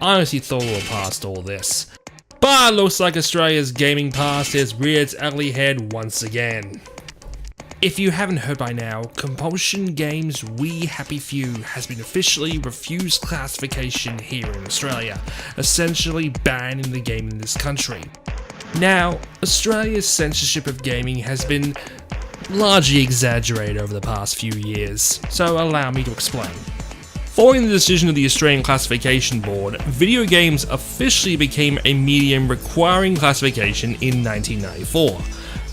I honestly thought we were past all this. But looks like Australia's gaming past has reared its ugly head once again. If you haven't heard by now, Compulsion Games' We Happy Few has been officially refused classification here in Australia, essentially banning the game in this country. Now, Australia's censorship of gaming has been largely exaggerated over the past few years, so allow me to explain. Following the decision of the Australian Classification Board, video games officially became a medium requiring classification in 1994.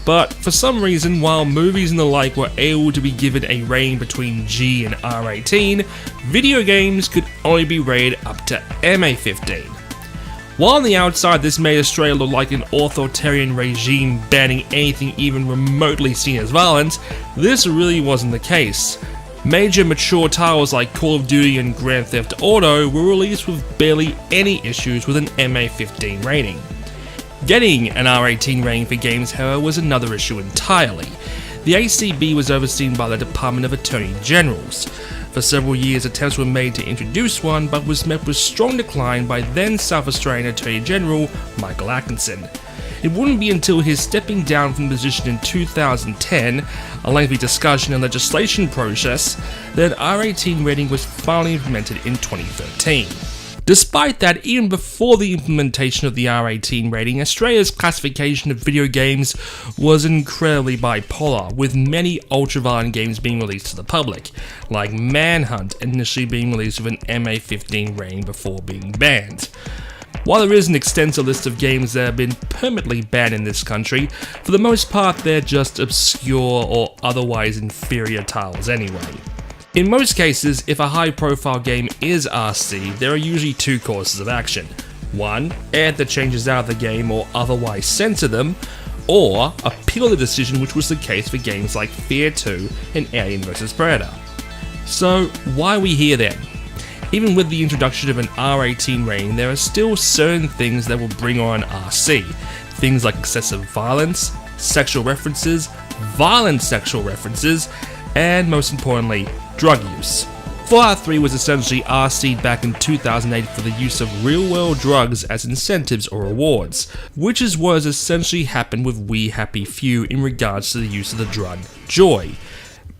But for some reason, while movies and the like were able to be given a rating between G and R18, video games could only be rated up to MA15. While on the outside this made Australia look like an authoritarian regime banning anything even remotely seen as violent, this really wasn't the case. Major mature titles like Call of Duty and Grand Theft Auto were released with barely any issues with an MA15 rating. Getting an R18 rating for games, however, was another issue entirely. The ACB was overseen by the Department of Attorney Generals. For several years, attempts were made to introduce one, but was met with strong decline by then South Australian Attorney General Michael Atkinson. It wouldn't be until his stepping down from the position in 2010, a lengthy discussion and legislation process, that an R18 rating was finally implemented in 2013. Despite that, even before the implementation of the R18 rating, Australia's classification of video games was incredibly bipolar, with many ultra-violent games being released to the public, like Manhunt initially being released with an MA15 rating before being banned. While there is an extensive list of games that have been permanently banned in this country, for the most part they're just obscure or otherwise inferior titles anyway. In most cases, if a high-profile game is RC, there are usually two courses of action. One, add the changes out of the game or otherwise censor them, or appeal the decision, which was the case for games like Fear 2 and Alien vs Predator. So why are we here then? Even with the introduction of an R18 rating, there are still certain things that will bring on RC. Things like excessive violence, sexual references, violent sexual references, and most importantly, drug use. Fallout 3 was essentially RC'd back in 2008 for the use of real-world drugs as incentives or rewards, which is what has essentially happened with We Happy Few in regards to the use of the drug Joy.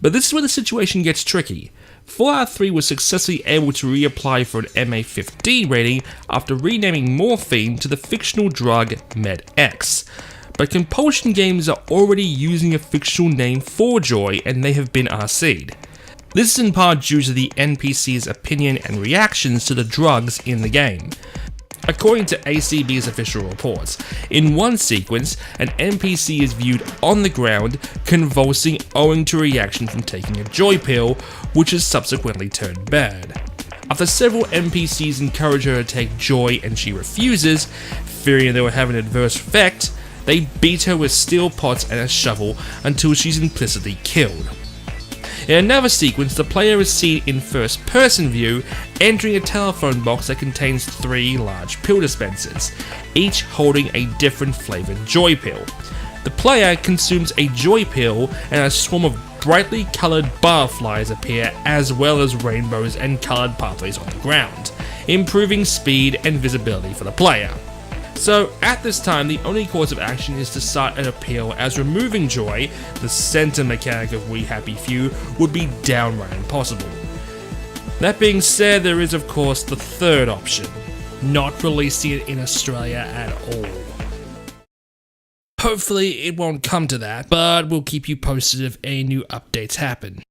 But this is where the situation gets tricky. Fallout 3 was successfully able to reapply for an MA15 rating after renaming morphine to the fictional drug Med-X. But Compulsion Games are already using a fictional name for Joy and they have been RC'd. This is in part due to the NPC's opinion and reactions to the drugs in the game. According to ACB's official reports, in one sequence, an NPC is viewed on the ground, convulsing owing to a reaction from taking a joy pill, which is subsequently turned bad. After several NPCs encourage her to take joy and she refuses, fearing they will have an adverse effect, they beat her with steel pots and a shovel until she's implicitly killed. In another sequence, the player is seen in first-person view, entering a telephone box that contains 3 large pill dispensers, each holding a different flavoured joy pill. The player consumes a joy pill and a swarm of brightly coloured butterflies appear, as well as rainbows and coloured pathways on the ground, improving speed and visibility for the player. So at this time, the only course of action is to start an appeal, as removing Joy, the center mechanic of We Happy Few, would be downright impossible. That being said, there is of course the third option, not releasing it in Australia at all. Hopefully it won't come to that, but we'll keep you posted if any new updates happen.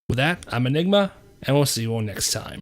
With that, I'm Enigma, and we'll see you all next time.